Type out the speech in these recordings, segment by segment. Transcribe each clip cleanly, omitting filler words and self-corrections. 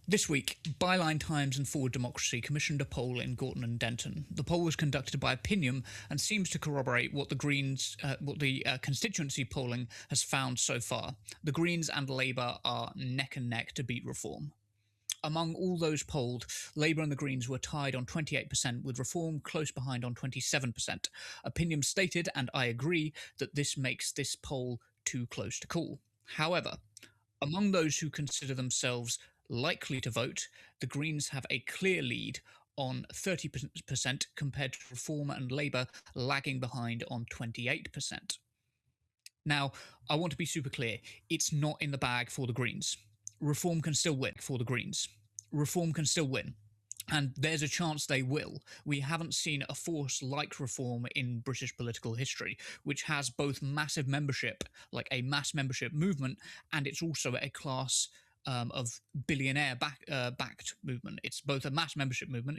This week, Byline Times and Forward Democracy commissioned a poll in Gorton and Denton. The poll was conducted by Opinium and seems to corroborate what the constituency polling has found so far. The Greens and Labour are neck and neck to beat Reform. Among all those polled, Labour and the Greens were tied on 28%, with Reform close behind on 27%. Opinion stated, and I agree, that this makes this poll too close to call. However, among those who consider themselves likely to vote, the Greens have a clear lead on 30% compared to Reform and Labour lagging behind on 28%. Now, I want to be super clear. It's not in the bag for the Greens. Reform can still win for the Greens. Reform can still win. And there's a chance they will. We haven't seen a force like Reform in British political history, which has both massive membership, like a mass membership movement, and it's also a class of billionaire backed movement. It's both a mass membership movement,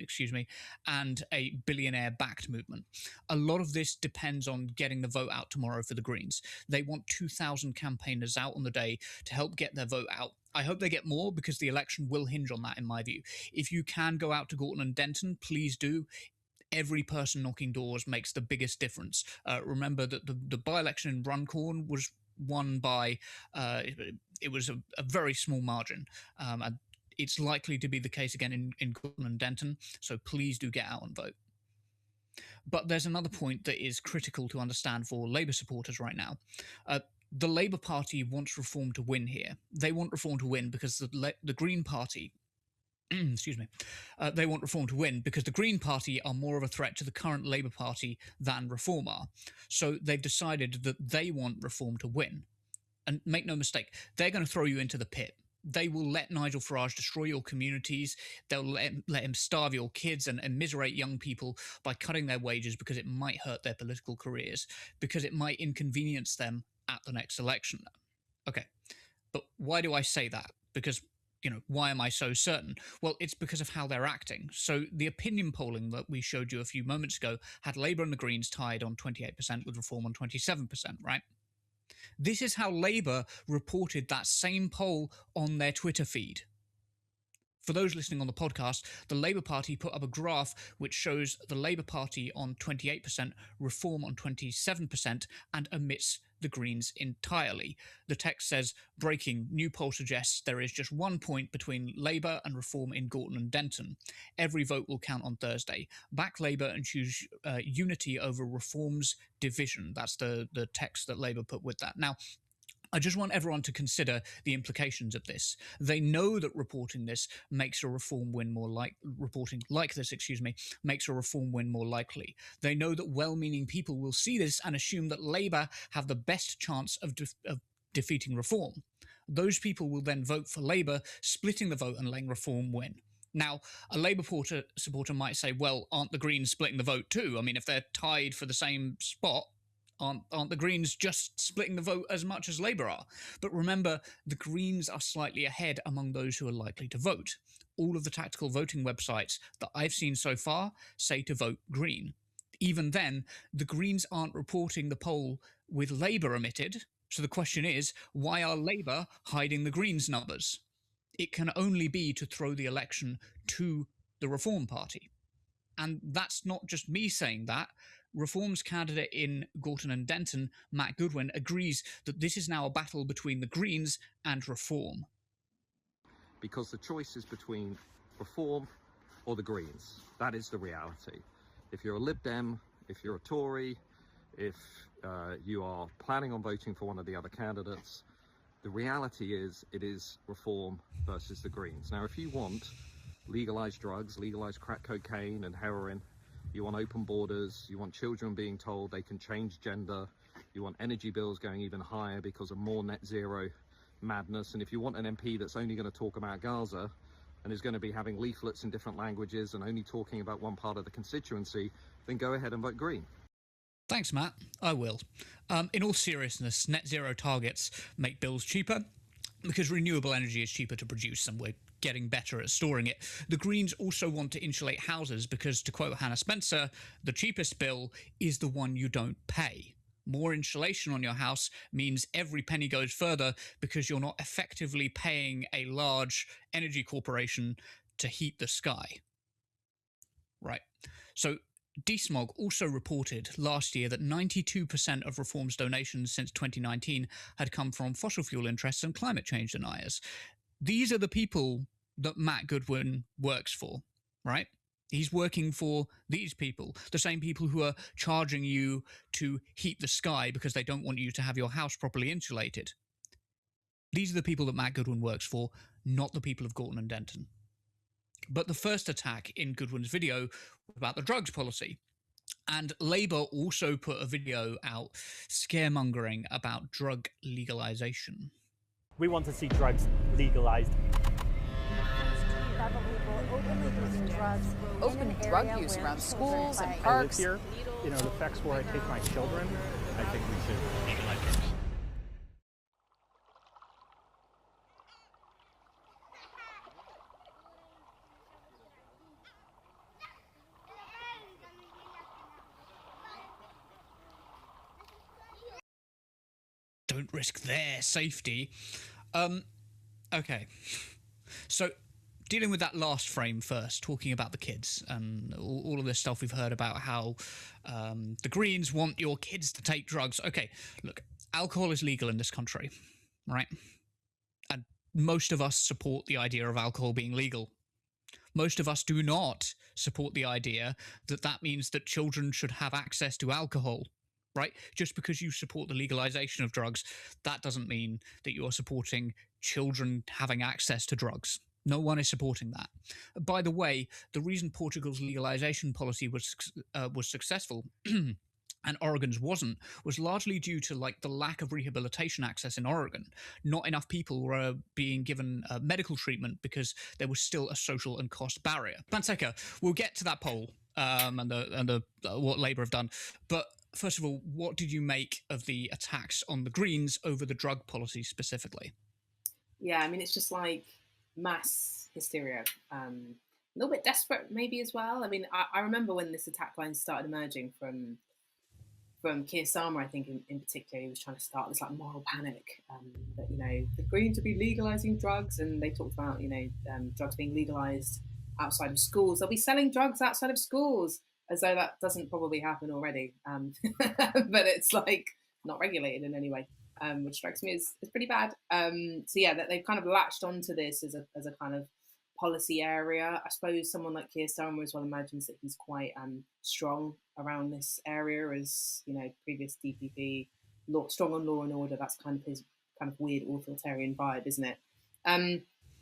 and a billionaire backed movement. A lot of this depends on getting the vote out tomorrow for the Greens. They want 2,000 campaigners out on the day to help get their vote out. I hope they get more, because the election will hinge on that, in my view. If you can go out to Gorton and Denton, please do. Every person knocking doors makes the biggest difference. Remember that the by-election in Runcorn was won by it was a very small margin. And it's likely to be the case again in Gorton and Denton, so please do get out and vote. But there's another point that is critical to understand for Labour supporters right now. The Labour Party wants Reform to win here. They want Reform to win because the Green Party they want Reform to win because the Green Party are more of a threat to the current Labour Party than Reform are. So they've decided that they want Reform to win. And make no mistake, they're going to throw you into the pit. They will let Nigel Farage destroy your communities. They'll let him starve your kids and immiserate young people by cutting their wages, because it might hurt their political careers, because it might inconvenience them at the next election. Okay, but why do I say that? Because, why am I so certain? Well, it's because of how they're acting. So the opinion polling that we showed you a few moments ago had Labour and the Greens tied on 28% with Reform on 27%, right? This is how Labour reported that same poll on their Twitter feed. For those listening on the podcast, the Labour Party put up a graph which shows the Labour Party on 28%, Reform on 27%, and omits the Greens entirely. The text says, breaking, new poll suggests there is just 1 point between Labour and Reform in Gorton and Denton. Every vote will count on Thursday. Back Labour and choose unity over Reform's division. That's the text that Labour put with that. Now, I just want everyone to consider the implications of this. They know that reporting this makes a Reform win more reporting like this, makes a Reform win more likely. They know that well-meaning people will see this and assume that Labour have the best chance of defeating Reform. Those people will then vote for Labour, splitting the vote and letting Reform win. Now, a Labour supporter might say, well, aren't the Greens splitting the vote too? I mean, if they're tied for the same spot, aren't the Greens just splitting the vote as much as Labour are? But remember, the Greens are slightly ahead among those who are likely to vote. All of the tactical voting websites that I've seen so far say to vote Green. Even then, the Greens aren't reporting the poll with Labour omitted. So the question is, why are Labour hiding the Greens numbers? It can only be to throw the election to the Reform Party. And that's not just me saying that. Reform's candidate in Gorton and Denton, Matt Goodwin, agrees that this is now a battle between the Greens and Reform. Because the choice is between Reform or the Greens. That is the reality. If you're a Lib Dem, if you're a Tory, if you are planning on voting for one of the other candidates, the reality is it is Reform versus the Greens. Now, if you want legalised drugs, legalised crack cocaine and heroin, you want open borders, you want children being told they can change gender, you want energy bills going even higher because of more net zero madness, and if you want an MP that's only going to talk about Gaza and is going to be having leaflets in different languages and only talking about one part of the constituency, then go ahead and vote Green. Thanks, Matt. I will. In all seriousness, net zero targets make bills cheaper because renewable energy is cheaper to produce and we're getting better at storing it. The Greens also want to insulate houses because, to quote Hannah Spencer, the cheapest bill is the one you don't pay. More insulation on your house means every penny goes further because you're not effectively paying a large energy corporation to heat the sky. Right. So DSMOG also reported last year that 92% of Reform's donations since 2019 had come from fossil fuel interests and climate change deniers. These are the people that Matt Goodwin works for, right? He's working for these people, the same people who are charging you to heat the sky because they don't want you to have your house properly insulated. These are the people that Matt Goodwin works for, not the people of Gorton and Denton. But the first attack in Goodwin's video was about the drugs policy. And Labour also put a video out scaremongering about drug legalisation. We want to see drugs legalised. Open drug use around schools and parks. I live here. The effects where I take my children, I think we should legalize drugs. Don't risk their safety. Okay. So, dealing with that last frame first, talking about the kids and all of this stuff we've heard about how the Greens want your kids to take drugs. Okay, look, alcohol is legal in this country, right? And most of us support the idea of alcohol being legal. Most of us do not support the idea that that means that children should have access to alcohol. Right? Just because you support the legalization of drugs, that doesn't mean that you are supporting children having access to drugs. No one is supporting that. By the way, the reason Portugal's legalization policy was successful and Oregon's wasn't was largely due to the lack of rehabilitation access in Oregon. Not enough people were being given medical treatment because there was still a social and cost barrier. Panseca, we'll get to that poll and what Labour have done, but first of all, what did you make of the attacks on the Greens over the drug policy specifically? Yeah, I mean, it's just mass hysteria. A little bit desperate maybe as well. I mean, I remember when this attack line started emerging from Keir Starmer, I think in particular, he was trying to start this moral panic that, the Greens would be legalising drugs, and they talked about, drugs being legalised outside of schools. They'll be selling drugs outside of schools, as though that doesn't probably happen already. But it's not regulated in any way, which strikes me as pretty bad. So yeah, that they've kind of latched onto this as a kind of policy area. I suppose someone like Keir Starmer as well imagines that he's quite strong around this area, as previous DPP, strong on law and order. That's kind of his kind of weird authoritarian vibe, isn't it?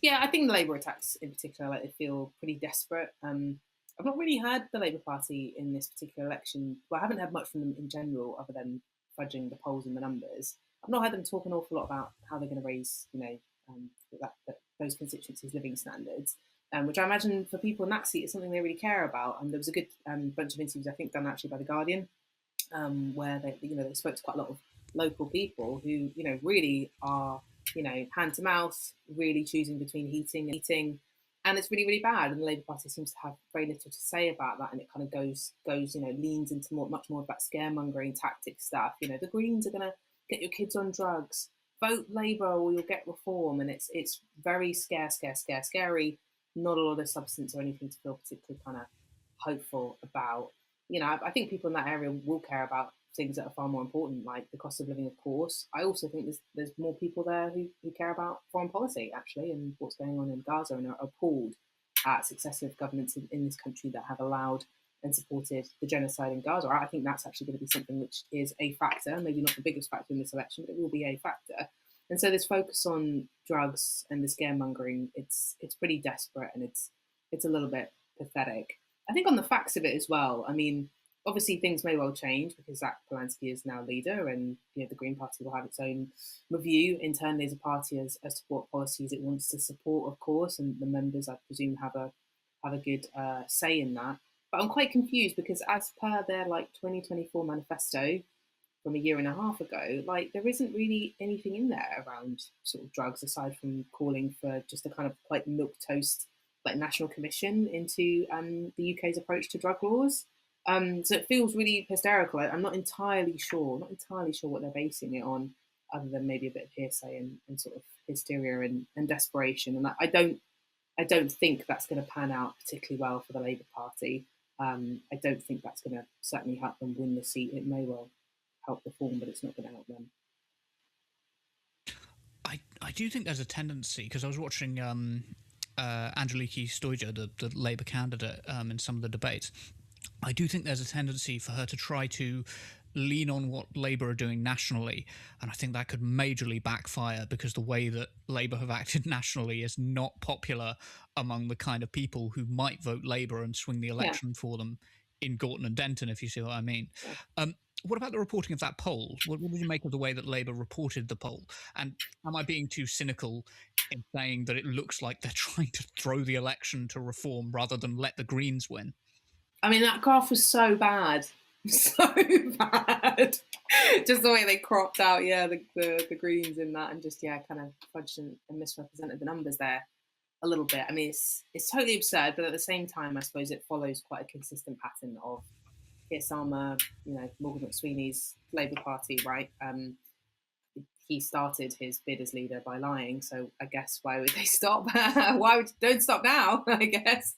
Yeah, I think the Labour attacks in particular, they feel pretty desperate. I've not really heard the Labour Party in this particular election. Well, I haven't heard much from them in general, other than fudging the polls and the numbers. I've not heard them talk an awful lot about how they're going to raise, those constituencies' living standards, which I imagine for people in that seat is something they really care about. And there was a good bunch of interviews, I think, done actually by The Guardian, where they spoke to quite a lot of local people who, really are, hand to mouth, really choosing between heating and eating. And it's really, really bad. And the Labour Party seems to have very little to say about that. And it kind of goes, leans into much more of that scaremongering tactic stuff. The Greens are going to get your kids on drugs. Vote Labour or you'll get reform. And it's very scary. Not a lot of substance or anything to feel particularly kind of hopeful about. I think people in that area will care about things that are far more important, like the cost of living, of course. I also think there's more people there who care about foreign policy, actually, and what's going on in Gaza, and are appalled at successive governments in this country that have allowed and supported the genocide in Gaza. I think that's actually going to be something which is a factor, maybe not the biggest factor in this election, but it will be a factor. And so this focus on drugs and the scaremongering, it's pretty desperate, and it's a little bit pathetic. I think on the facts of it as well, I mean, obviously things may well change because Zach Polanski is now leader, and the Green Party will have its own review internally as a party as to what policies it wants to support, of course, and the members, I presume, have a good say in that. But I'm quite confused because as per their 2024 manifesto from a year and a half ago, there isn't really anything in there around sort of drugs, aside from calling for just a kind of milquetoast national commission into the UK's approach to drug laws. So it feels really hysterical. I'm not entirely sure, what they're basing it on, other than maybe a bit of hearsay and sort of hysteria and desperation. And I don't think that's going to pan out particularly well for the Labour Party. I don't think that's going to certainly help them win the seat. It may well help Reform, but it's not going to help them. I do think there's a tendency, because I was watching Angeliki Stoijer, the Labour candidate, in some of the debates. I do think there's a tendency for her to try to lean on what Labour are doing nationally, and I think that could majorly backfire, because the way that Labour have acted nationally is not popular among the kind of people who might vote Labour and swing the election for them in Gorton and Denton, if you see what I mean. What about the reporting of that poll? What did you make of the way that Labour reported the poll? And am I being too cynical in saying that it looks like they're trying to throw the election to Reform rather than let the Greens win? I mean, that graph was so bad. So bad. Just the way they cropped out, the Greens in that, and just, kind of fudged and misrepresented the numbers there a little bit. I mean, it's totally absurd, but at the same time, I suppose it follows quite a consistent pattern of Keir Starmer, Morgan McSweeney's Labour Party, right? He started his bid as leader by lying, so I guess why would they stop? Don't stop now, I guess.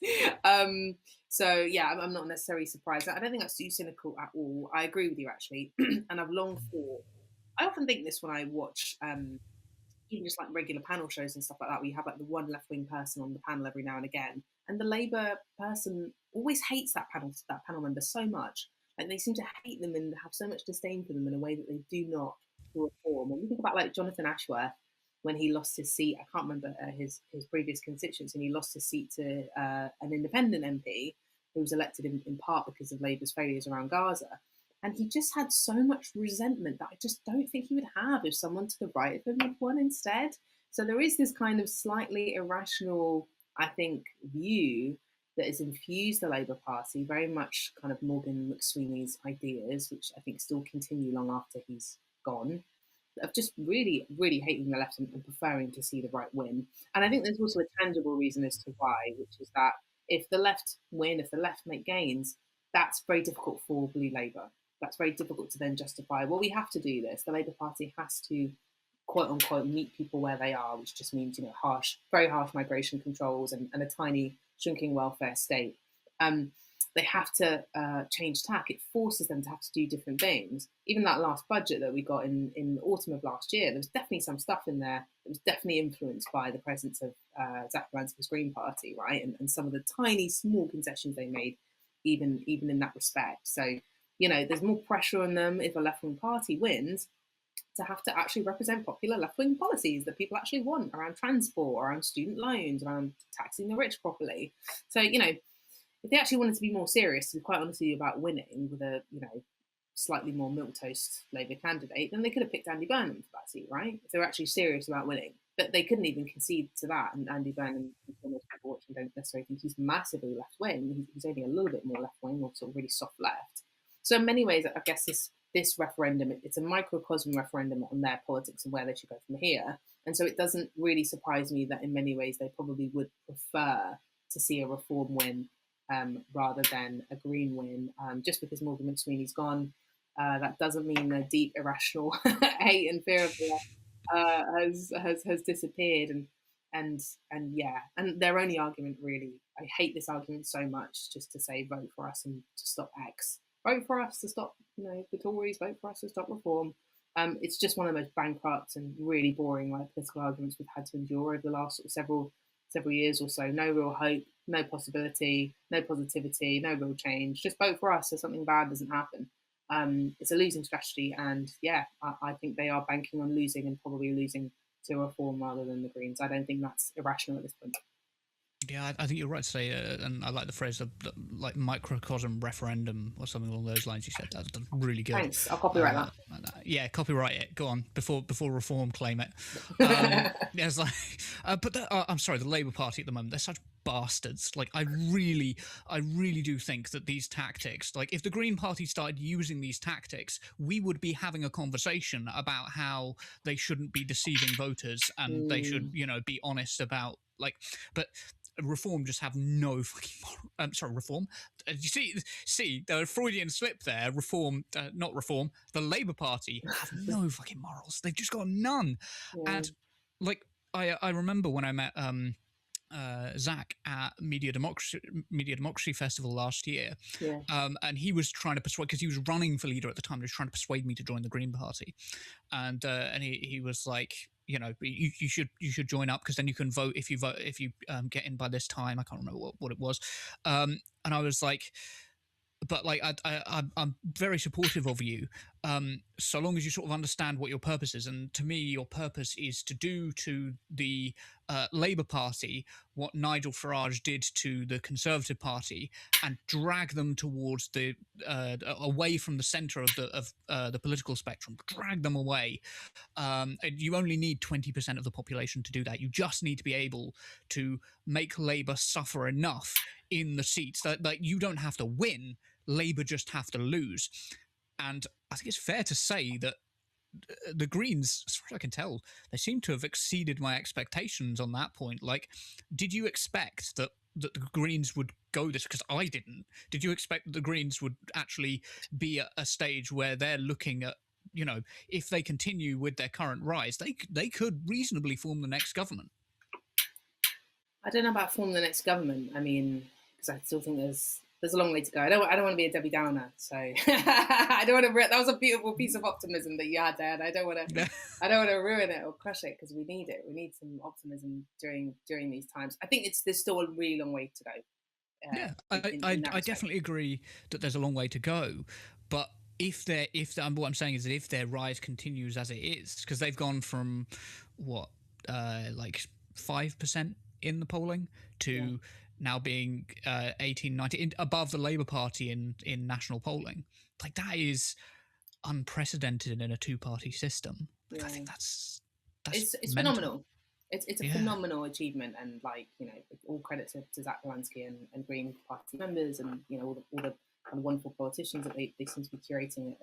So I'm not necessarily surprised. I don't think that's too cynical at all. I agree with you, actually, and I've long thought. I often think this when I watch even just like regular panel shows and stuff like that, where you have like the one left-wing person on the panel every now and again, and the Labour person always hates that panel member so much. Like, they seem to hate them and have so much disdain for them in a way that they do not for Reform. And you think about like Jonathan Ashworth, when he lost his seat, I can't remember his previous constituents, and he lost his seat to an independent MP who was elected in part because of Labour's failures around Gaza. And he just had so much resentment that I just don't think he would have if someone to the right of him had won instead. So there is this kind of slightly irrational, I think, view that has infused the Labour Party, very much kind of Morgan McSweeney's ideas, which I think still continue long after he's gone, of just really, really hating the left and preferring to see the right win. And I think there's also a tangible reason as to why, which is that if the left win, if the left make gains, that's very difficult for Blue Labour. That's very difficult to then justify, well, we have to do this. The Labour Party has to, quote unquote, meet people where they are, which just means, very harsh migration controls and a tiny shrinking welfare state. They have to change tack. It forces them to have to do different things. Even that last budget that we got in the autumn of last year, there was definitely some stuff in there that was definitely influenced by the presence of Zach Bransford's Green Party, right? And some of the tiny, small concessions they made, even in that respect. So, there's more pressure on them if a left-wing party wins to have to actually represent popular left-wing policies that people actually want around transport, around student loans, around taxing the rich properly. So, if they actually wanted to be more serious, to be quite honest with you, about winning with a, slightly more milquetoast Labour candidate, then they could have picked Andy Burnham for that seat, right? If they were actually serious about winning. But they couldn't even concede to that. And Andy Burnham, most people watching don't necessarily think he's massively left-wing. He's only a little bit more left-wing, or sort of really soft left. So in many ways, I guess this referendum, it's a microcosm referendum on their politics and where they should go from here. And so it doesn't really surprise me that in many ways they probably would prefer to see a Reform win rather than a Green win. Just because Morgan McSweeney's gone, that doesn't mean the deep irrational hate and fear of the left has disappeared. And their only argument, really, I hate this argument so much, just to say vote for us and to stop X. Vote for us to stop, the Tories. Vote for us to stop Reform. It's just one of the most bankrupt and really boring political arguments we've had to endure over the last sort of several years or so. No real hope, no possibility, no positivity, no real change. Just vote for us so something bad doesn't happen. It's a losing strategy, and I think they are banking on losing, and probably losing to Reform rather than the Greens. I don't think that's irrational at this point. Yeah, I think you're right to say, and I like the phrase like microcosm referendum or something along those lines. You said that's really good. Thanks, I'll copyright that. Yeah, copyright it. Go on, before Reform claim it. It's like, but I'm sorry, the Labour Party at the moment, they're such bastards. Like, I really do think that these tactics, like if the Green Party started using these tactics, we would be having a conversation about how they shouldn't be deceiving voters and they should, be honest about but. Reform just have no fucking moral. Sorry, Reform. You see, the Freudian slip there. Reform, not Reform. The Labour Party have no fucking morals. They've just got none. Yeah. And like, I remember when I met Zach at Media Democracy Festival last year, Yeah. and he was trying to persuade, because he was running for leader at the time. He was trying to persuade me to join the Green Party, and he was like, you know, you should join up, because then you can vote if you get in by this time. I can't remember what it was, and I was like, but like I'm very supportive of you, so long as you sort of understand what your purpose is. And to me, your purpose is to do to the Labour Party what Nigel Farage did to the Conservative Party, and drag them towards the away from the centre of the political spectrum. Drag them away. And you only need 20% of the population to do that. You just need to be able to make Labour suffer enough in the seats that you don't have to win. Labour just have to lose. And I think it's fair to say that the Greens, as far as I can tell, they seem to have exceeded my expectations on that point. Like, did you expect that the Greens would go this? Because I didn't. Did you expect that the Greens would actually be at a stage where they're looking at, you know, if they continue with their current rise, they could reasonably form the next government? I don't know about forming the next government. I mean, because I still think there's a long way to go. I don't want to be a Debbie Downer, so I don't want to. That was a beautiful piece of optimism that you had there, and I don't want to ruin it or crush it, because we need it. We need some optimism during these times. I think there's still a really long way to go. I definitely agree that there's a long way to go, but what I'm saying is that if their rise continues as it is, because they've gone from what like 5% in the polling to now being 18, 19, above the Labour Party in national polling. Like, that is unprecedented in a two-party system. Like, I think that's it's phenomenal. It's a phenomenal achievement, and like, you know, all credit to Zach Balansky and Green Party members, and you know, all the kind of wonderful politicians that they seem to be curating it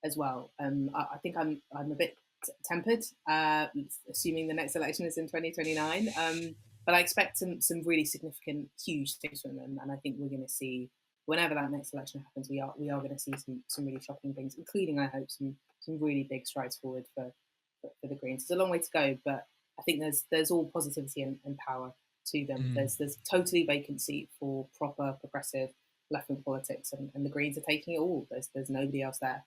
as well. I think I'm a bit tempered, assuming the next election is in 2029. But I expect some really significant, huge things from them, and I think we're going to see, whenever that next election happens, we are going to see some really shocking things, including, I hope, some really big strides forward for the Greens. There's a long way to go, but I think there's all positivity and power to them. There's totally vacant seat for proper progressive left-wing politics, and the Greens are taking it all. There's nobody else there.